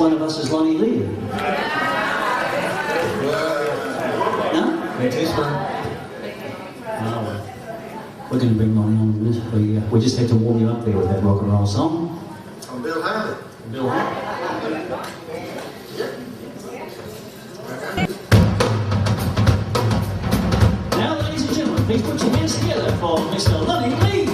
one of us is Lonnie Lee. No? Oh, we're going to bring Lonnie on in a minute. We just had to warm you up there with that rock and roll song. I'm Bill Haley. Bill Haley. Now, ladies and gentlemen, please put your hands together for Mr. Lonnie Lee.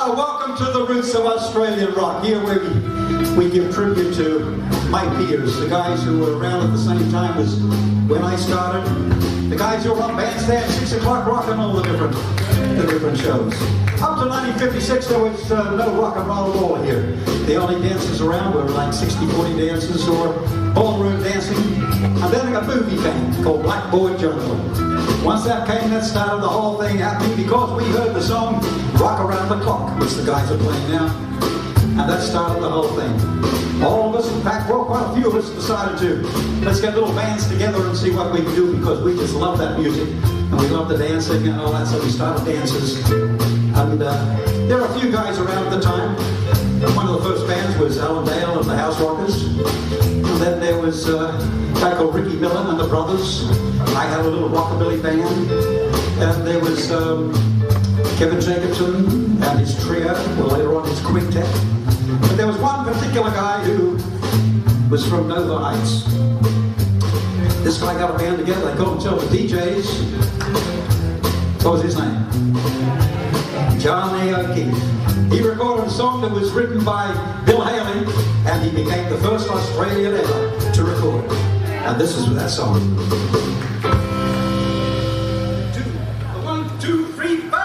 Welcome to the roots of Australian rock. Here we give tribute to my peers, the guys who were around at the same time as when I started, the guys who were on Bandstand, 6 o'clock rock and all the different shows. Up to 1956 there was no rock and roll at all here. The only dances around were like 60-40 dances or ballroom dancing. And then a movie came called Black Boy Jungle. Once that came, that started the whole thing happening because we heard the song Rock Around the Clock, which the guys are playing now. And that started the whole thing. All of us, in fact, well, quite a few of us decided to, let's get little bands together and see what we can do because we just love that music. And we love the dancing and all that, so we started dances. And there were a few guys around at the time. One of the first bands was Alan Dale and the House Rockers. And then there was a guy called Ricky Millen and the Brothers. I had a little rockabilly band. And there was Kevin Jacobson and his trio, well later on his quintet. But there was one particular guy who was from Nova Heights. This guy got a band together, they called themselves the DJs. What was his name? Johnny O'Keefe. He recorded a song that was written by Bill Haley, and he became the first Australian ever to record it. And this is that song. 1, 2, 3, 4.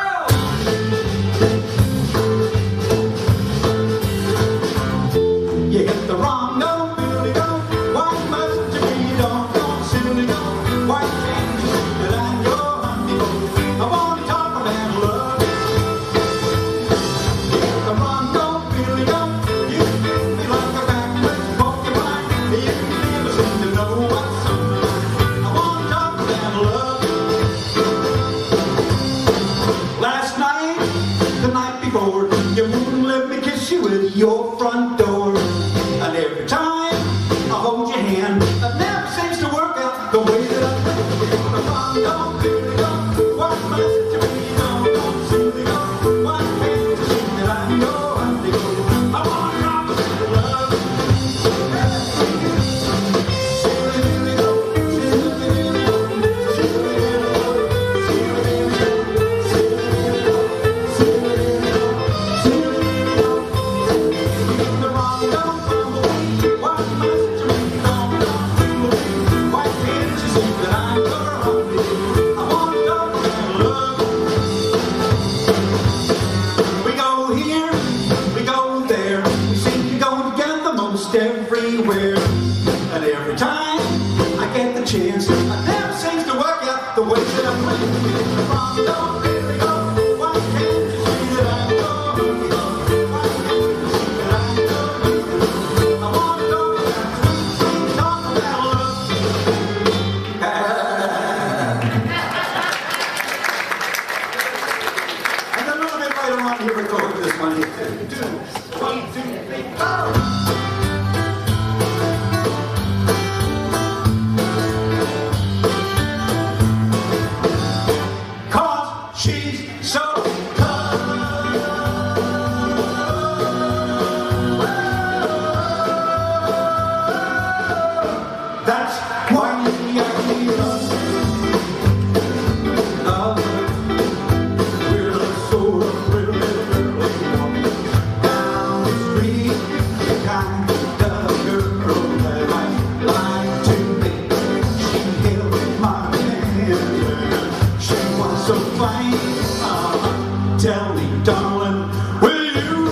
You hit the wrong note, Billy, go. Why must you be don't silly go? Why can't you see that I'm your honey boy? I want to talk about love. You hit the wrong note, Billy, go. You fit me like a backward porcupine. You never seem to know what's on my mind. I want to talk about love. Last night, the night before, you wouldn't let me kiss you at your front door. And every time I hold your hand, it never seems to work out the way that I think. Don't really go. Why must you be don't silly go? Why can't you see that I'm your honey go? I want to rock with love. Silly go, silly go, silly go, silly go, silly go. on, he recorded this one. 1, 2, 3, 4. Tell me, darling, will you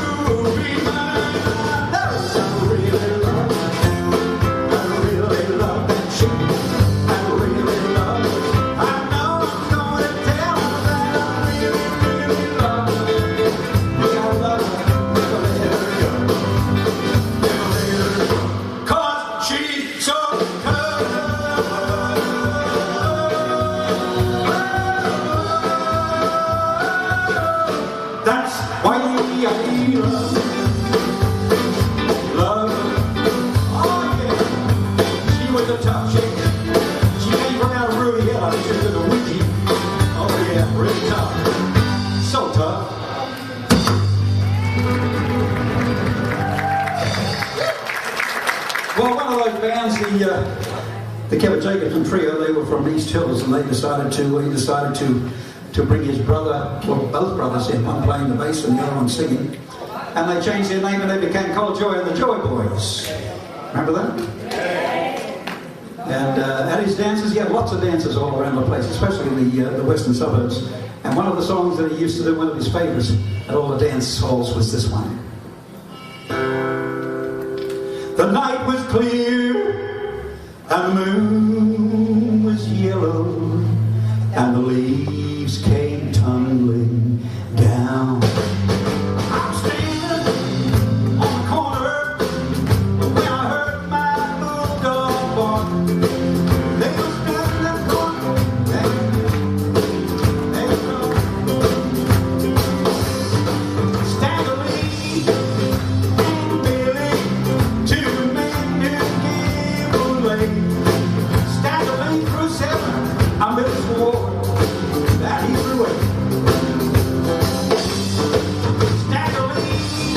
be mine? I really love that chick. I really love her. I know I'm going to tell her that I really love her. Look, I love her, never let her go. Never let her go. 'Cause she's so good. That's why I love her. Oh yeah, she was a tough chick. She came from out of Rudy Hill. I think she was in a wiki. Oh yeah, really tough. So tough. Well, one of those bands, the Kevin Jacobson Trio, they were from East Hills, and he decided to bring his brother, well, both brothers in, one playing the bass and the other one singing. And they changed their name and they became called Joy and the Joy Boys. Remember that? And at his dances, he had lots of dances all around the place, especially in the western suburbs. And one of the songs that he used to do, one of his favorites at all the dance halls, was this one. The night was clear and the moon was yellow and the leaves came tumbling down. I'm standing on the corner when I heard my bulldog bark. They was standing in the corner. They was Stagger Lee and Billy, two men who gave away. Stagger Lee threw 7, I'm Billy swore that he threw it. Stagger Lee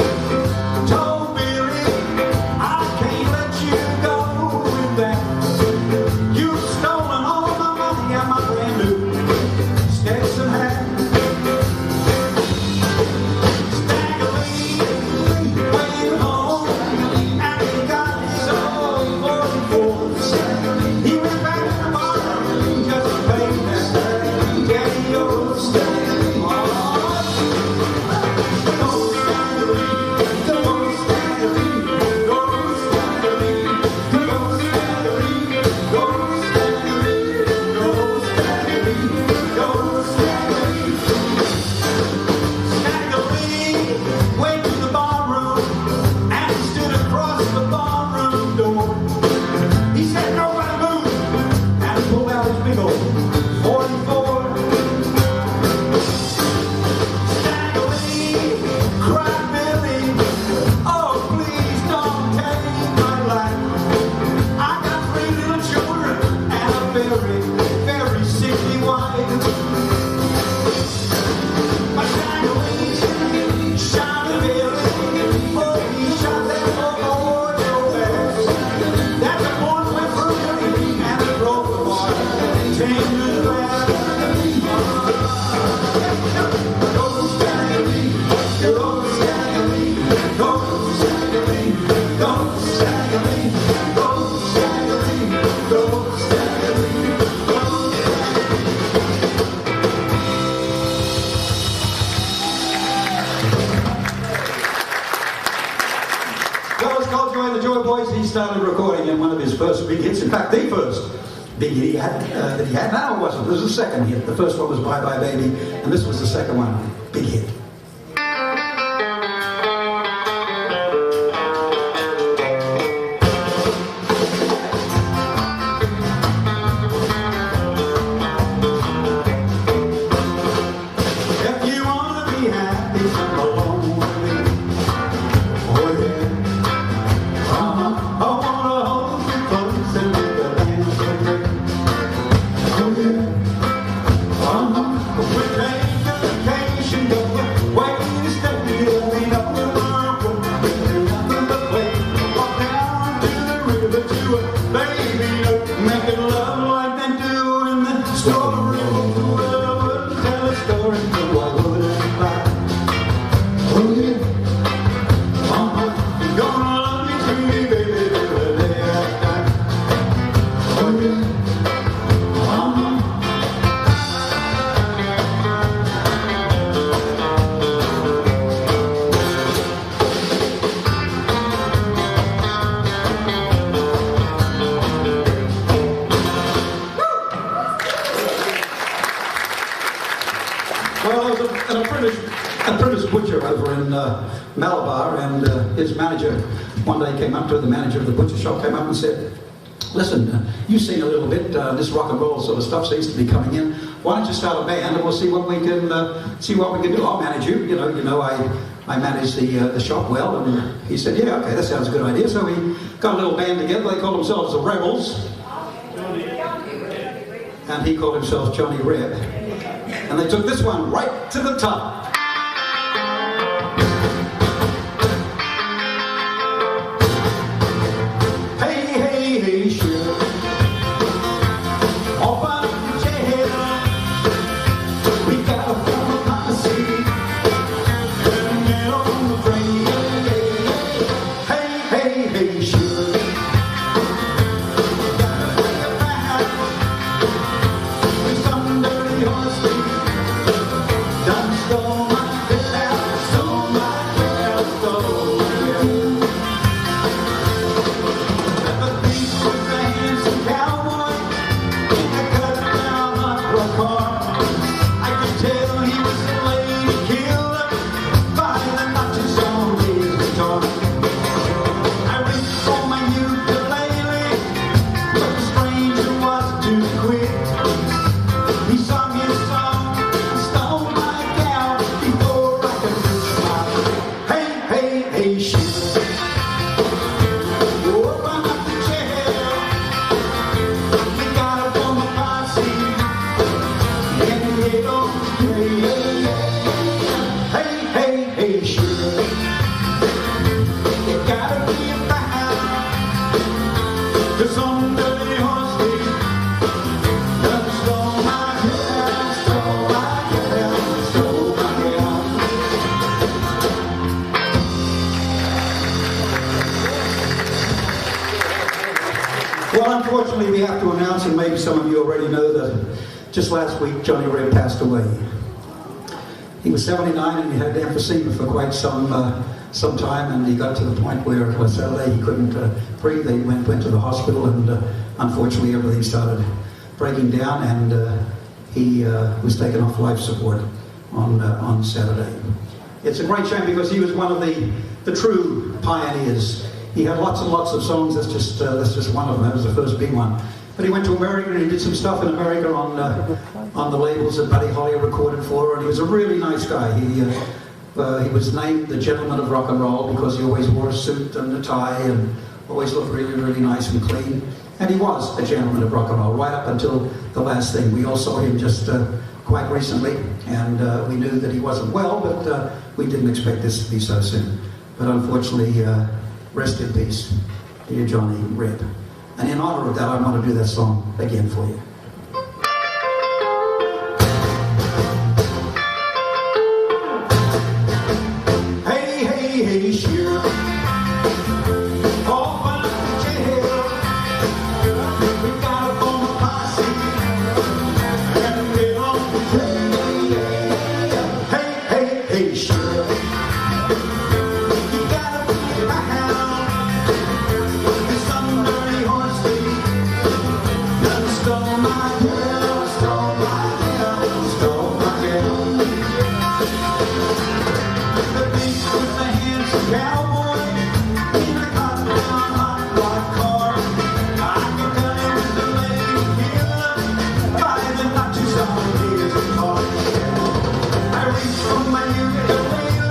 told Billy, I can't let you go with that. You've stolen all my money and my brand new Stetson hat. Stagger Lee went home and he got his own 44s. He went back to the bar just to pay that daddy owes. Went to the barroom and stood across the barroom door. He said, nobody move, and he pulled out his big old 44. Stagger Lee, cried Billy, oh please don't take my life. I got 3 little children and a very, very sickly wife. But Stagger Lee shot at Billy, oh he shot that poor boy so fast that the boy went for Billy and the broke the water came to the glass. Go Stagger Lee, go Stagger Lee, go Stagger Lee, go Stagger Lee, go Stagger Lee, go Stagger Lee, go Well, it's called Joy and the Joy Boys. He started recording in one of his first big hits. In fact, the first big hit he had, that he had. Now it wasn't. This was the second hit. The first one was Bye Bye Baby, and this was the second one. Big hit. If you want to be happy, come along with me. Oh yeah. I wanna hold you close and make a dance with me. Oh yeah. We take a vacation, go away to stay. We know the world will be nothing but wait. Walk down to the river to a baby note, making love like they do in the story. Well, I wouldn't tell a story, so I wouldn't lie. Oh yeah. You're gonna love me to me, baby, every day I die. Oh yeah. Well, I was an apprentice butcher over in Malabar, and his manager one day came up to the manager of the butcher shop, came up and said, "Listen, you sing a little bit. This rock and roll sort of stuff seems to be coming in. Why don't you start a band and we'll see what we can do. I'll manage you. You know, I manage the shop well." And he said, "Yeah, okay, that sounds a good idea." So we got a little band together. They called themselves the Rebels, and he called himself Johnny Reb. And they took this one right to the top. Hey, hey, hey, sure. Open up your head. We got a former posse. And get on the train. Hey, hey, hey, sure. Gotta take a bath with some dirty horse. Done stole my girl, stole my girl, stole my girl. But the thief was a handsome cowboy in a cut-down hot rod car. I could tell he was a lady killer by the notches on his guitar. I reached for my ukulele, but the stranger was too quick. He sung his song, stole my gal before I could reach my hey, hey, hey, shit. Open up the chair. We got a former posse. And get on the train. Hey, hey, hey, shit. You gotta be about to some dirty horse thief. Done stole my girl, stole my girl, stole my girl. Well, unfortunately, we have to announce, and maybe some of you already know, that just last week Johnny Ray passed away. He was 79 and he had emphysema for quite some time, and he got to the point where it was Saturday, he couldn't breathe. They went to the hospital, and unfortunately everything started breaking down, and he was taken off life support on Saturday. It's a great shame because he was one of the true pioneers. He had lots and lots of songs. That's just one of them. That was the first big one. But he went to America and he did some stuff in America on the labels that Buddy Holly recorded for, and he was a really nice guy. He was named the Gentleman of Rock and Roll because he always wore a suit and a tie and always looked really, really nice and clean. And he was a gentleman of rock and roll right up until the last thing. We all saw him just quite recently, and we knew that he wasn't well, but we didn't expect this to be so soon. But unfortunately, rest in peace, dear Johnny Reb. And in honor of that, I want to do that song again for you. Hey, hey, hey, sure. Open up the jail. We got a former posse. And get on the train. Hey, hey, hey, sure. You gotta be around. There's some dirty horse thief done stole my girl, stole my girl, stole my girl. The beast was a handsome cowboy in a cut-down hot rod car. I could tell he was a lady killer by the notches on his guitar. I reached for my ukulele.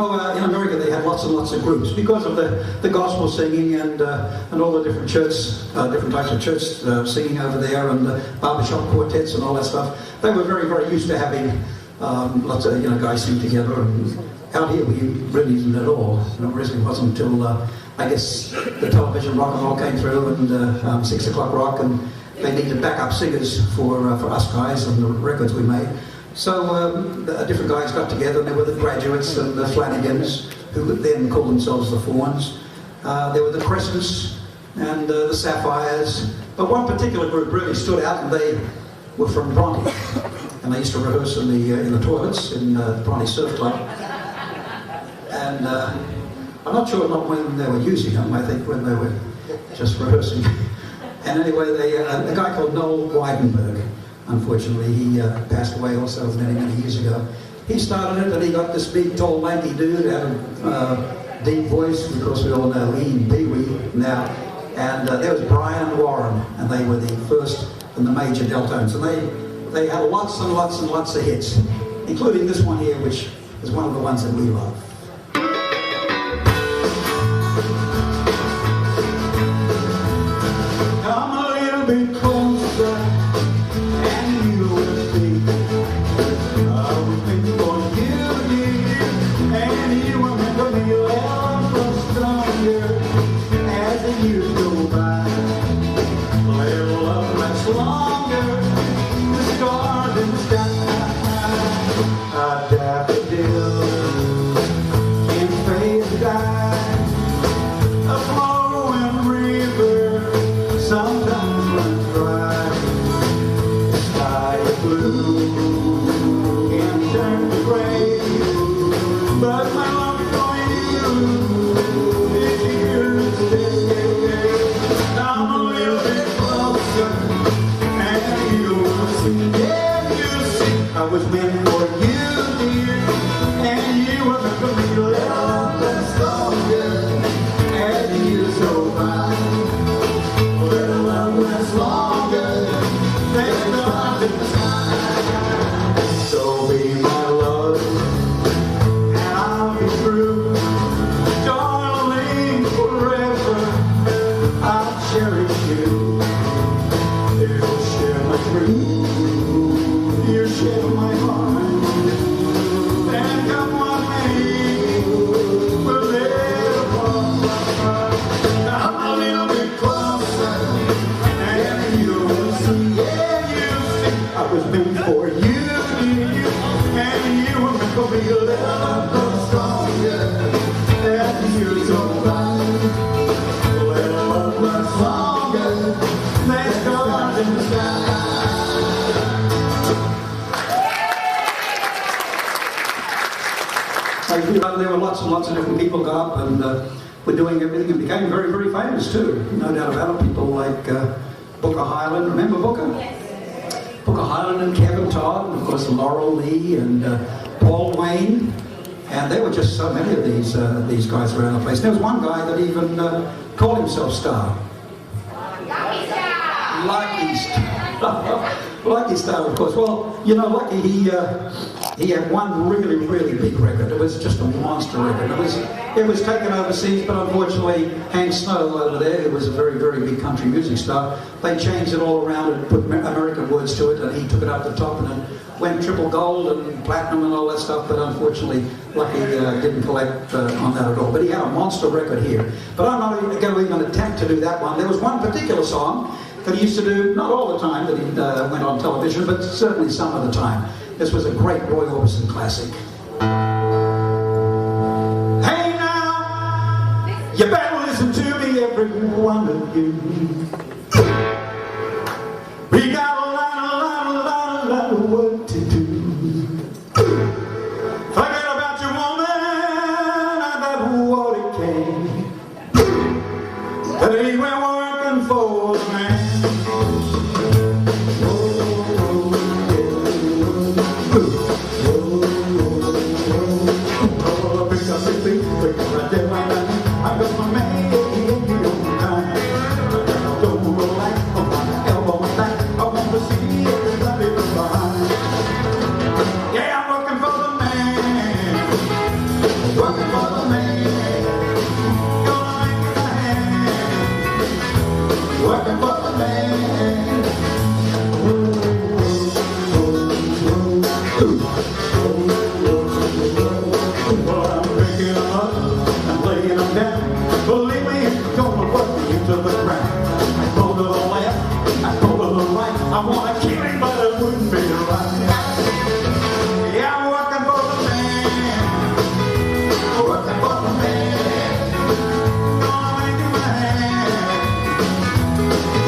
know, in America they had lots and lots of groups because of the gospel singing and all the different different types of church singing over there, and the barbershop quartets and all that stuff. They were very, very used to having lots of guys sing together. And out here we really didn't at all. It really wasn't until I guess the television rock and roll came through, and 6 o'clock rock, and they needed backup singers for us guys and the records we made. So different guys got together, and there were the Graduates and the Flanagans, who would then call themselves the Fawns. There were the Crescents and the Sapphires. But one particular group really stood out, and they were from Bronte. And they used to rehearse in the toilets in the Bronte Surf Club. And I'm not sure when they were using them, I think when they were just rehearsing. And anyway, a guy called Noel Weidenberg, unfortunately, he passed away also many, many years ago. He started it, and he got this big, tall, lanky dude, had a deep voice. Of course, we all know Ian Pee-wee now. And there was Brian Warren, and they were the first in the major Deltones. And they had lots and lots and lots of hits, including this one here, which is one of the ones that we love. Come a little bit closer, and you will see. I was waiting for you, dear, and you were meant to be a little stronger as the years go by. A little love lasts longer, the stars in the sky. A daffodil can fade to die. A flowing river sometimes runs dry. The sky is blue and turn to gray, but my love for you is here to stay. Come a little bit closer, and you'll see, yeah, you'll see. I was meant for you, dear, and you were meant to be a little bit stronger as the years go by. A little love lasts longer than the stars in the sky. So be my love, and I'll be true, darling, forever. I'll cherish you. You'll share my dreams, you'll share my heart, and come what may, we'll live apart. Come a little bit closer, and you'll see, yeah, you'll see. I was meant for you, dear, and you were meant to be a little bit stronger as the years go by. A little love lasts longer than stars in the sky. There were lots and lots of different people got up and were doing everything, and became very, very famous too. No doubt about it. People like Booker Hyland. Remember Booker? Yes. Booker Hyland and Kevin Todd, and of course Laurel Lee and Paul Wayne. And there were just so many of these guys around the place. There was one guy that even called himself Star. Lucky Star. Lucky Star, of course. Well, you know, Lucky, he had one really, really big record. It was just a monster record. It was taken overseas, but unfortunately, Hank Snow over there, who was a very, very big country music star, they changed it all around and put American words to it, and he took it up the top, and it went triple gold and platinum and all that stuff. But unfortunately, Lucky didn't collect on that at all. But he had a monster record here. But I'm not going to even attempt to do that one. There was one particular song that he used to do, not all the time that he went on television, but certainly some of the time. This was a great Roy Orbison classic. Hey now, you better listen to me, every one of you. We got a lot of work to do. Forget about your woman and that water can. Today we're working for the man. I got my man, he ain't on time. Well, I'm picking them up and laying them down. Believe me, it's gonna work me into the ground. I go to the left, I go to the right. I wanna kill him, but it wouldn't be right. Yeah, I'm working for the man. Working for the man. Gonna make him mad.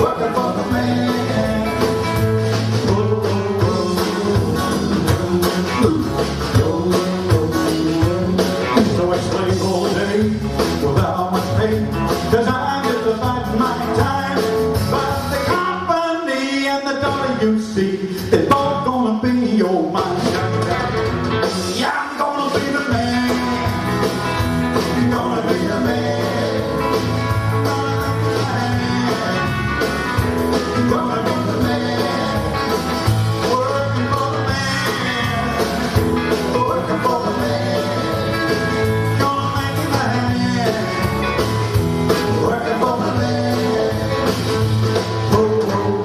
Working for the man. So I slave all day without much pay, 'cause I'm just about my time. But the company and the WC, they're both gonna be your mind. Yeah, I'm gonna be the man. Gonna be the man. Gonna be the man. Gonna be the man. Working for the man. Working for the man. Gonna make it man. Working for the man. Oh, oh,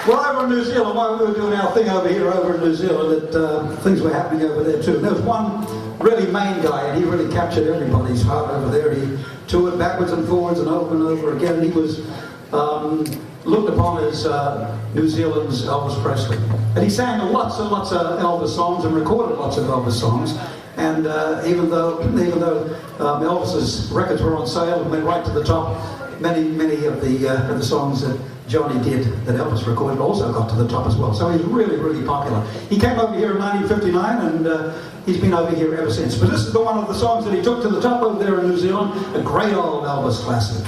well, over in New Zealand, while we were doing our thing over here, over in New Zealand, things were happening over there too. And there was one really main guy, and he really captured everybody's heart over there. He toured backwards and forwards and over again. He was looked upon as New Zealand's Elvis Presley. And he sang lots and lots of Elvis songs and recorded lots of Elvis songs. And even though Elvis's records were on sale and went right to the top, many of the songs that Johnny did, that Elvis recorded, also got to the top as well. So he's really, really popular. He came over here in 1959 and he's been over here ever since. But this is the one of the songs that he took to the top over there in New Zealand, a great old Elvis classic.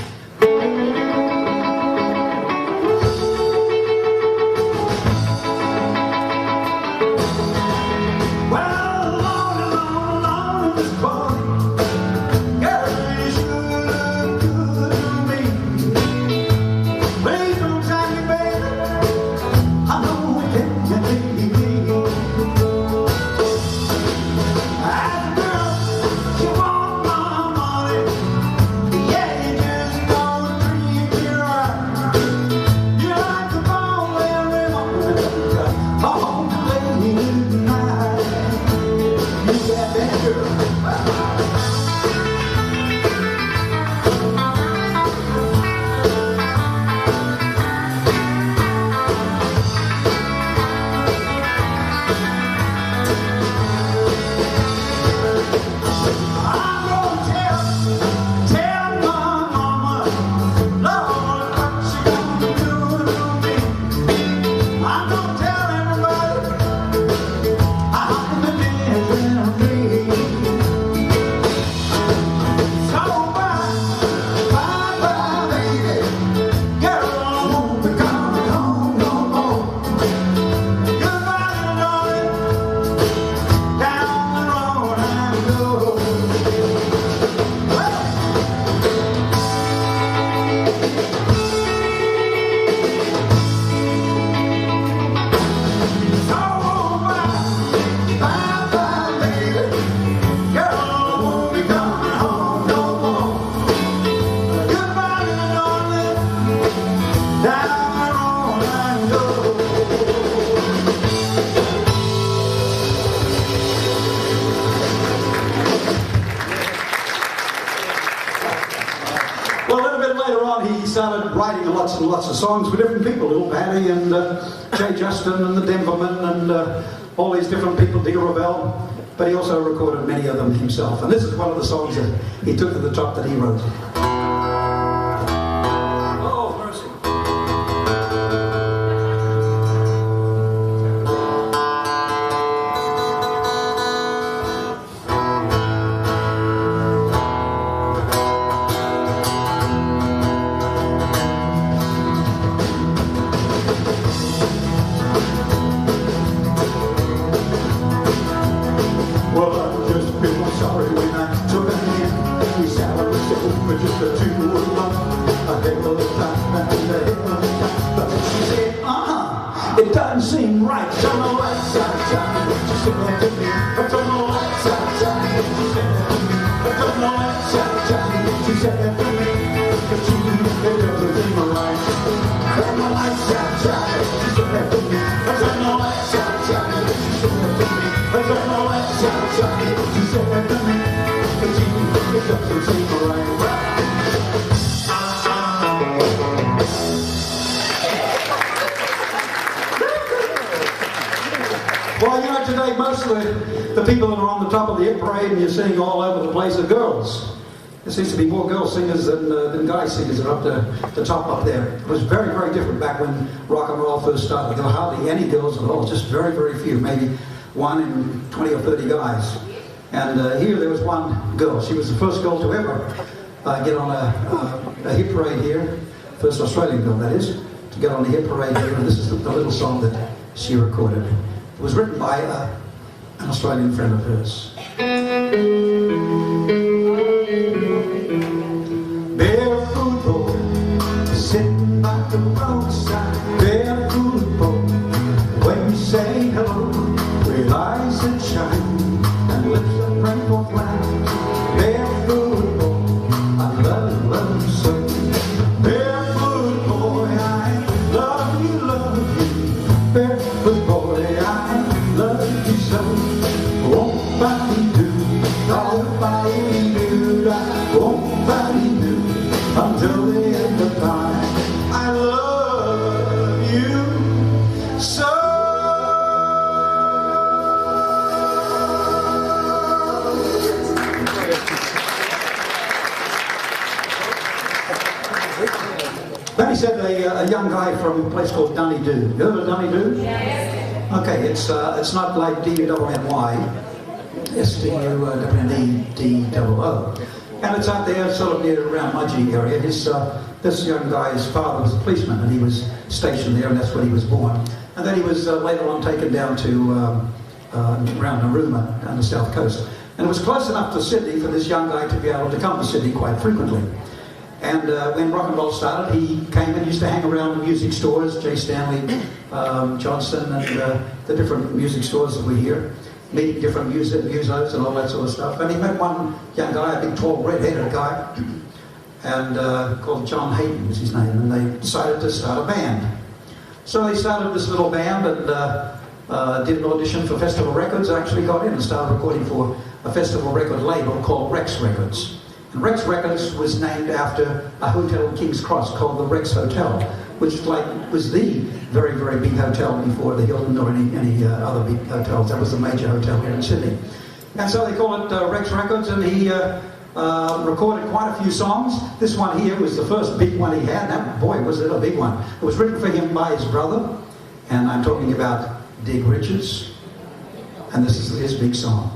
Started writing lots and lots of songs for different people, Little Patty and Jay Justin and the Denvermen and all these different people, Dee Ravel, but he also recorded many of them himself. And this is one of the songs that he took to the top that he wrote. Oh, mercy. Well, I just feel sorry when I took her hand. We sat on the sofa just the two of us. A heck of a time and a heck of a time. But she said, it doesn't seem right. Turn the lights out, Johnny. She said that to me. Turn the lights out, Johnny. She said that to me. Turn the lights out. said that to me, but she doesn't seem right. Turn the lights out, Johnny. She said that to me. Turn the lights out, Johnny. She said that to me. Turn the lights out, Johnny. She said that to me, but she doesn't seem right. Well, you know, today most of the people that are on the top of the hit parade and you're seeing all over the place are girls. There seems to be more girl singers than guy singers that are up the top up there. It was very, very different back when rock and roll first started. There were hardly any girls at all, just very, very few, maybe 1 in 20 or 30 guys. And here there was one girl. She was the first girl to ever get on a hit parade here. First Australian girl, that is, to get on the hit parade here. And this is the little song that she recorded. It was written by an Australian friend of hers. Barefoot boy, sitting by the roadside. Barefoot boy, when you say hello, with eyes that shine and lips that bring forth laughter. Barefoot boy, I love you so. Barefoot boy, I love you. Barefoot boy, I love you so. Won't body do, oh body do, won't body do, until the end of time. I love you so. Then he said a young guy from a place called Dunedoo. You heard of Dunedoo? Yes. Okay, it's not like D-double-N-Y. S-T-U-D-D-O-O. And it's out there sort of near around Mudgee area. This young guy, his father was a policeman and he was stationed there and that's where he was born. And then he was later on taken down to around Narooma on the south coast. And it was close enough to Sydney for this young guy to be able to come to Sydney quite frequently. And when rock and roll started, he came and used to hang around the music stores, J. Stanley Johnson and the different music stores that we hear, meeting different musos and all that sort of stuff. And he met one young guy, a big, tall, red-headed guy, and called John Hayden was his name, and they decided to start a band. So they started this little band and did an audition for Festival Records, actually got in and started recording for a Festival record label called Rex Records. And Rex Records was named after a hotel in King's Cross called the Rex Hotel, which was the very, very big hotel before the Hilton or any other big hotels. That was the major hotel here in Sydney. And so they call it Rex Records, and he recorded quite a few songs. This one here was the first big one he had, and boy, was it a big one. It was written for him by his brother, and I'm talking about Dig Richards, and this is his big song.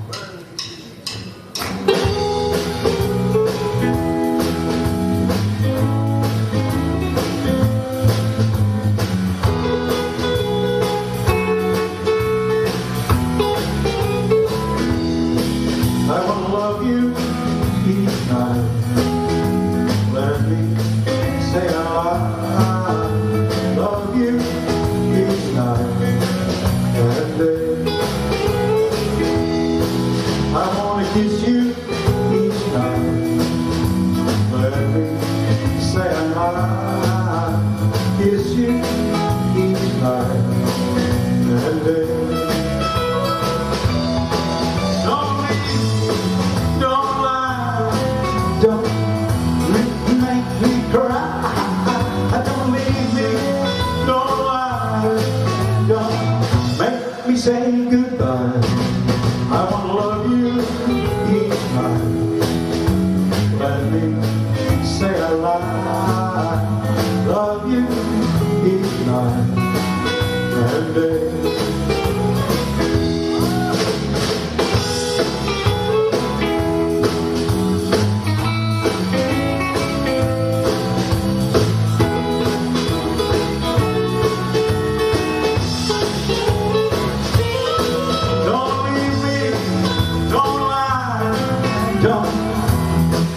Kiss you each night. Let me say I kiss you each night and day. Don't leave, don't lie, don't make me cry. Don't leave me, don't lie, don't make me say goodbye. I want to love you each night. Let me say I love you each night and day.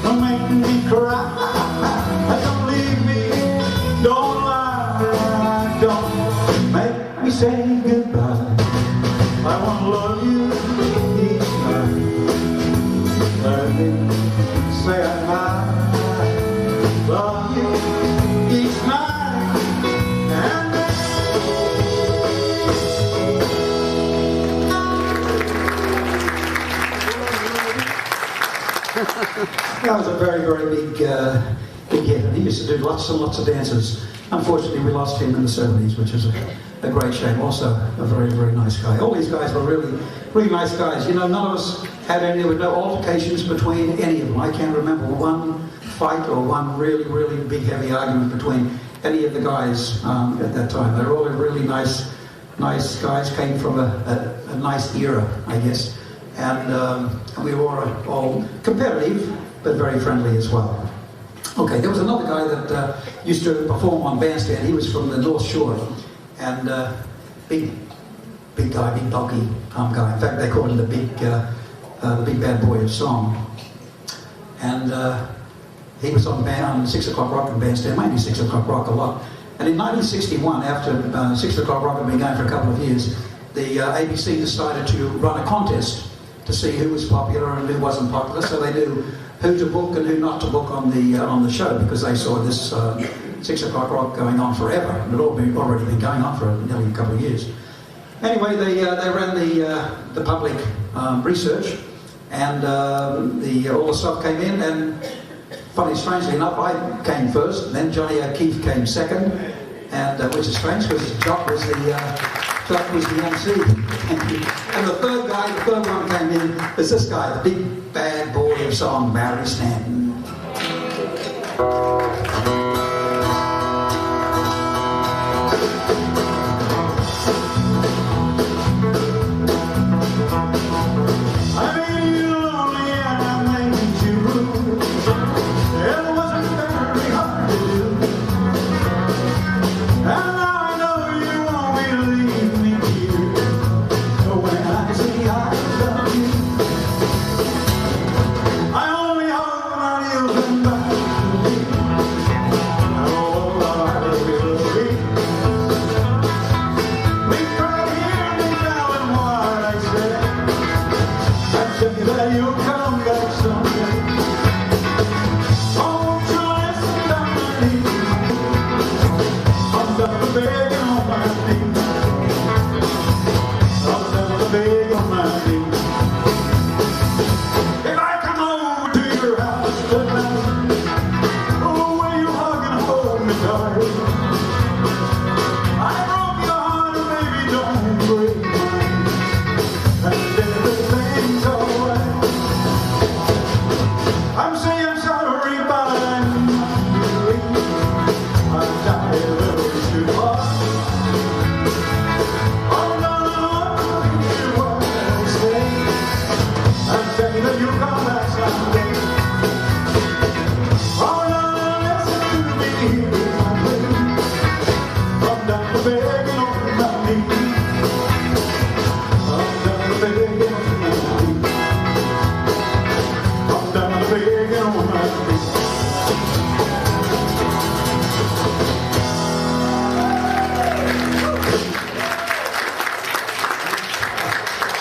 Don't make me cry. Don't leave me. Don't lie. Don't make me say goodbye. I want to love you each night. Let me say I love you each night and day. That was a very, very big hit, and he used to do lots and lots of dances. Unfortunately, we lost him in the 70s, which is a great shame. Also, a very, very nice guy. All these guys were really, really nice guys. You know, none of us had any, there were no altercations between any of them. I can't remember one fight or one really, really big, heavy argument between any of the guys at that time. They were all really nice guys, came from a nice era, I guess. And we were all competitive, but very friendly as well. Okay, there was another guy that used to perform on Bandstand. He was from the North Shore, and big guy, big bulky guy. In fact, they called him the big bad boy of song. And he was on 6 O'Clock Rock and Bandstand, mainly 6 O'Clock Rock a lot. And in 1961, after 6 O'Clock Rock had been going for a couple of years, the ABC decided to run a contest to see who was popular and who wasn't popular, so they knew who to book and who not to book on the show, because they saw this 6 O'Clock Rock going on forever. It had already been going on for nearly a couple of years. Anyway, they ran the public research, and all the stuff came in, and strangely enough, I came first, and then Johnny O'Keefe came second, and which is strange because Jock was the MC. And the third one came in, is this guy, the big bad boy of song, Barry Stanton.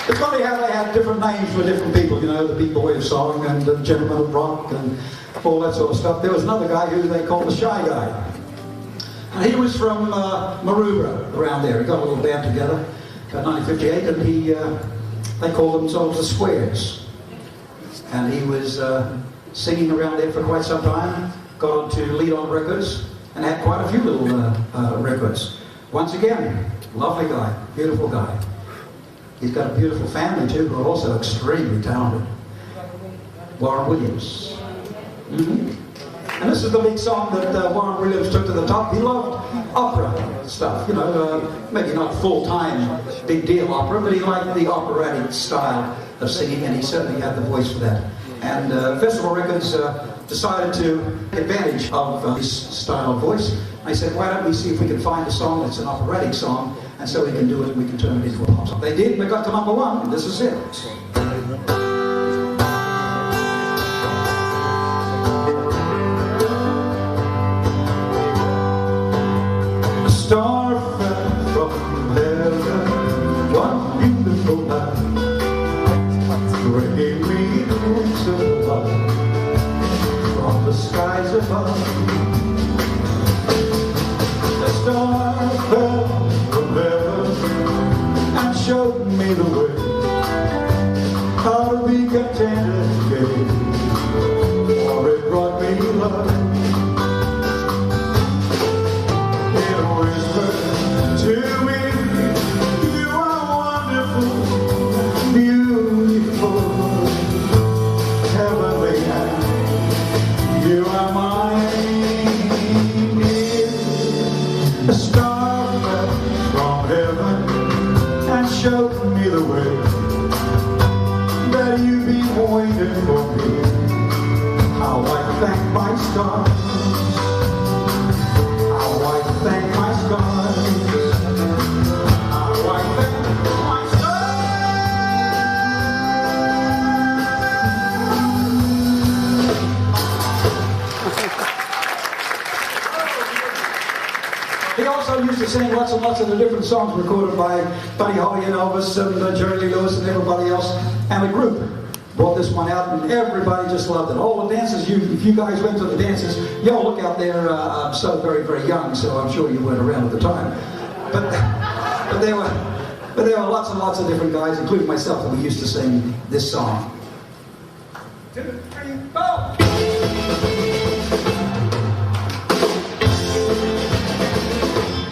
It's funny how they had different names for different people, you know, the big boy of song and the gentleman of rock and all that sort of stuff. There was another guy who they called the Shy Guy. And he was from Maroubra, around there. He got a little band together in 1958, and they called themselves the Squares. And he was singing around there for quite some time, got on to Lead On Records, and had quite a few little records. Once again, lovely guy, beautiful guy. He's got a beautiful family too, who are also extremely talented. Warren Williams. And this is the big song that Warren Williams took to the top. He loved opera stuff, you know, maybe not full-time big deal opera, but he liked the operatic style of singing, and he certainly had the voice for that. And Festival Records decided to take advantage of his style of voice. I said, why don't we see if we can find a song that's an operatic song, and so we can do it and we can turn it into a pop song. They did, and they got to #1, and this is it. A star fell from heaven one beautiful night, gave me the wings of light. From the the skies above. The star fell from heaven and showed me the way, how to be content and gay, for it brought me love. It whispered to me, you are wonderful, beautiful, heavenly, you are mine, dear. A star fell from heaven and showed me the way, that you've been waiting for me. How I thank my stars, how I thank my stars, how I thank my stars. He also used to sing lots and lots of the different songs recorded by Buddy Holly and Elvis and Jerry Lee Lewis and everybody else, and the group brought this one out, and everybody just loved it. All the dances, if you guys went to the dances, y'all look out there so very, very young, so I'm sure you weren't around at the time. But there were lots and lots of different guys, including myself, that we used to sing this song. 2, 3, 4.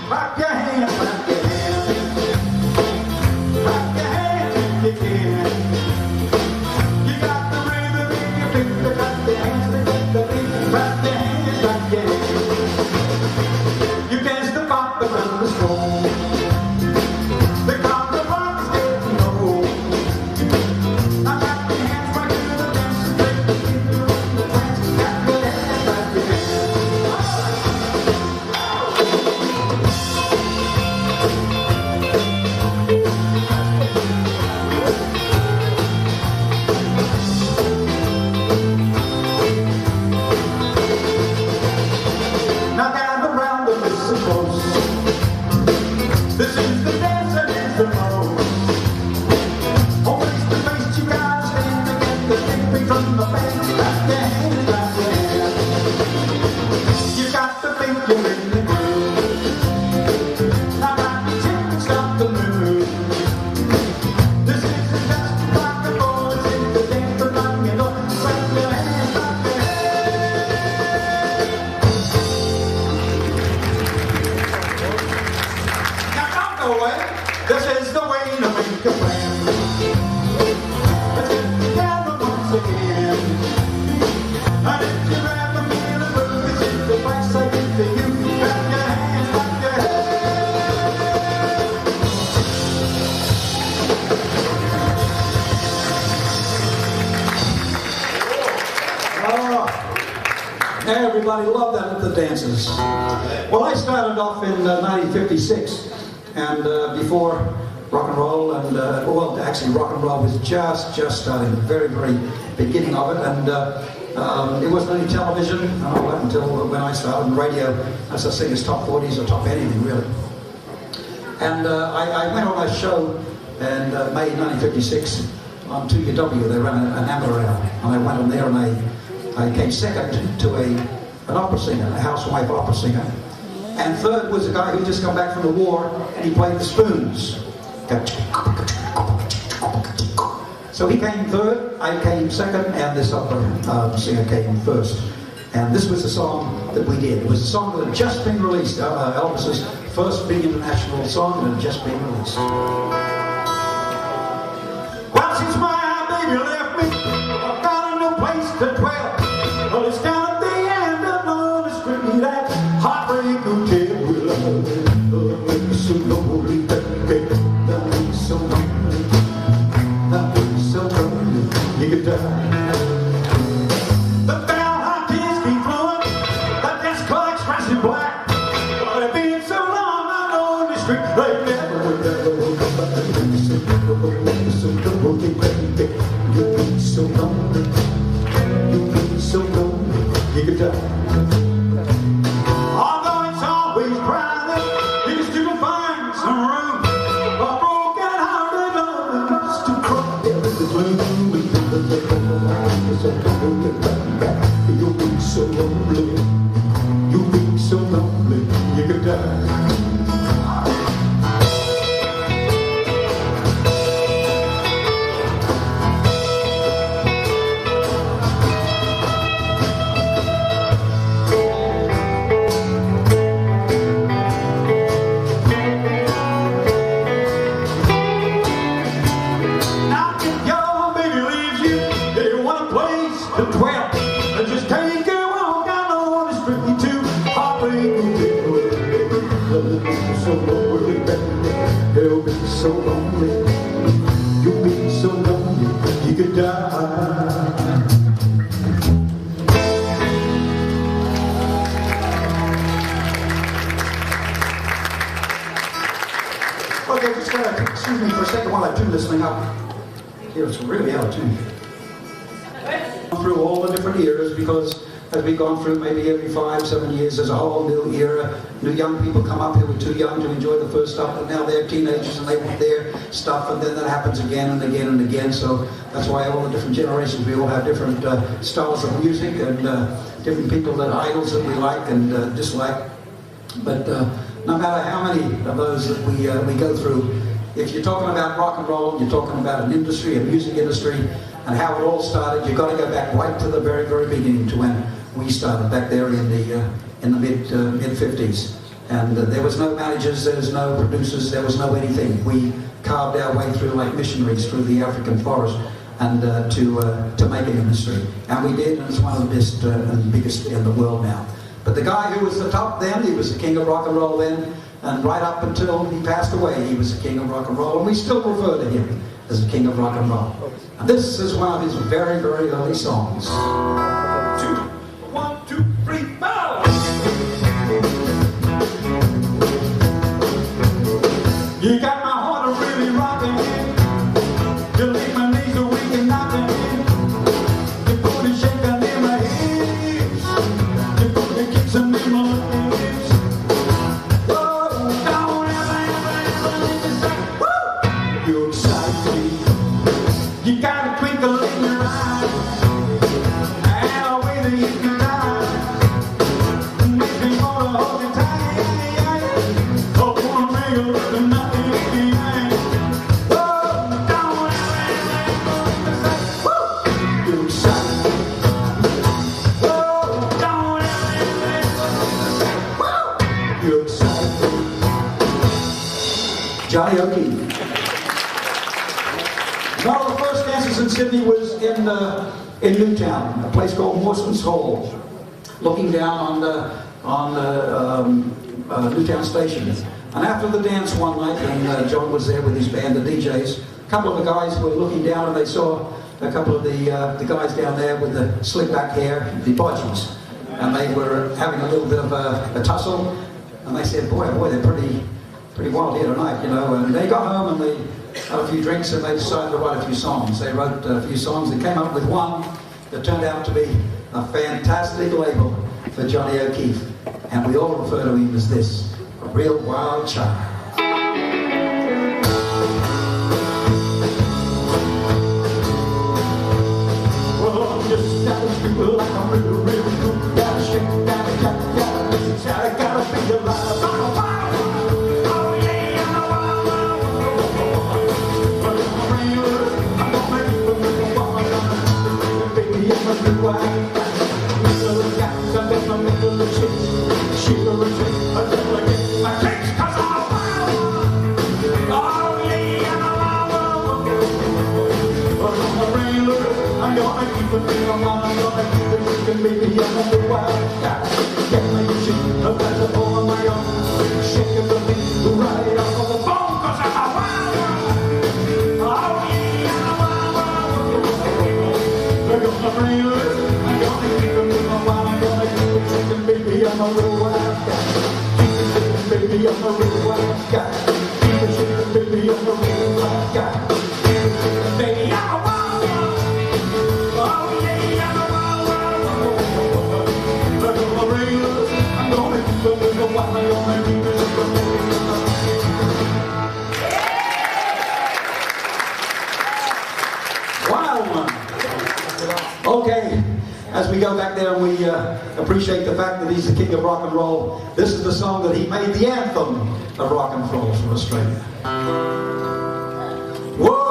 Clap your hands, clap your hands, clap your hands if you can. You got the rhythm in your feet, clap your hands, clap your hands, clap your hands. You dance the bop around the storm. The contraband is getting old. Now clap your hands right to the dance and take the beat in the dance. Clap your hands, clap your hands. Now gather round and listen close. This is the dance that is the most. Oh, face to face, you gotta stand to get the victory from the band. Clap your hands, clap your hands. You got to think you're in the groove. Now got to check and stop the move. This is the dance rock and roll. It's in the dance for time, you know. Clap your hands, clap your hands. Now don't go away. This is the way to make a plan. Let's get together once again. And if you ever feel a move, it's in the place I give to you. Clap your hands, clap your hands. Oh, everybody loved that at the dances. Well, I started off in 1956, and before rock and roll, and well, actually rock and roll was just starting, the very, very beginning of it, and it wasn't any television until when I started in radio, as I sing as top 40s or top anything really. And I went on a show in May 1956 on 2UW. They ran an amateur round, and I went on there and I came second to an opera singer, a housewife opera singer. And third was a guy who just come back from the war, and he played the spoons. So he came third, I came second, and this opera singer came first. And this was the song that we did. It was a song that had just been released, Elvis's first big international song that had just been released. Well, since my baby left me, I've got a new place to dwell. Well, it's down at the end of the street at Heartbreak Hotel. So lonely, baby, so lonely, so lonely, you could die. The bell hot tears keep flowing, the desk clerk's dressed in black. But it's been so long on the street, they never will come back. So lonely, baby, you've been so lonely, you've been so lonely, you could die. Although it's always private, you can still find some room. A broken-hearted lover just to cry in the gloom. So lonely, baby, you've been so lonely. You'll be so lonely you could die. You'll be so lonely, you'll be so lonely, you could die. Okay, just gotta, excuse me for a second while I tune this thing up. Here, it's really out of tune. Through all the different eras, because as we've gone through maybe every 5-7 years, there's a whole new era. New young people come up who were too young to enjoy the first stuff, but now they're teenagers and they want their stuff, and then that happens again and again and again. So that's why all the different generations, we all have different styles of music and different people that idols that we like and dislike. But no matter how many of those that we go through, if you're talking about rock and roll, you're talking about an industry, a music industry, and how it all started, you've got to go back right to the very, very beginning, to when we started back there in the mid 50s. And there was no managers, there was no producers, there was no anything. We carved our way through like missionaries through the African forest and to make an industry. And we did, and it's one of the best and biggest in the world now. But the guy who was the top then, he was the king of rock and roll then, and right up until he passed away, he was the king of rock and roll, and we still refer to him as the king of rock and roll. And this is one of his very, very early songs. 1, 2, 3, 4. You got my heart really rocking. You leave my knees a weak and knocking. You put a shaking in my hips. You put the kicks in my lips. Oh, don't ever leave me say, woo! You excite me. You got a twinkle in your eye, and the way that you can die makes me wanna hold you tight. Oh, wanna make a look at nothing. Oh, don't ever say, woo! You excite me. Oh, don't ever say, woo! You excite me. Johnny O'Keefe. One of the first dances in Sydney was in Newtown, a place called Morson's Hall, looking down on Newtown Station. And after the dance one night, and John was there with his band of DJs, a couple of the guys were looking down and they saw a couple of the guys down there with the slick back hair, the bodgies. And they were having a little bit of a tussle, and they said, boy, they're pretty wild here tonight, you know. And they got home and they had a few drinks and they decided to write a few songs. They wrote a few songs and came up with one that turned out to be a fantastic label for Johnny O'Keefe. And we all refer to him as this, a real wild child. Well, I'm just down the street like I'm really cool. Gotta shake, gotta be alive. Baby, I'm a real wild guy. Keep it shaking, baby, I'm a real wild guy. Baby, I'm a wild one. Oh yeah, I'm a wild one. I'm a real. I'm gonna keep it with a wild. I'm gonna keep it with a wild one. Okay, as as we go back there and we appreciate the fact that he's the king of rock and roll, this is the song that he made the anthem of rock and roll for Australia. Whoa!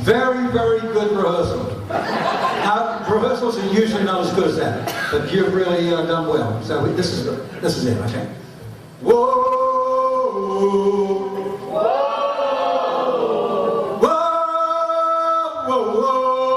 Very, very good rehearsal. Now, rehearsals are usually not as good as that, but you've really done well. So this is it, okay? Whoa, whoa, whoa, whoa, whoa.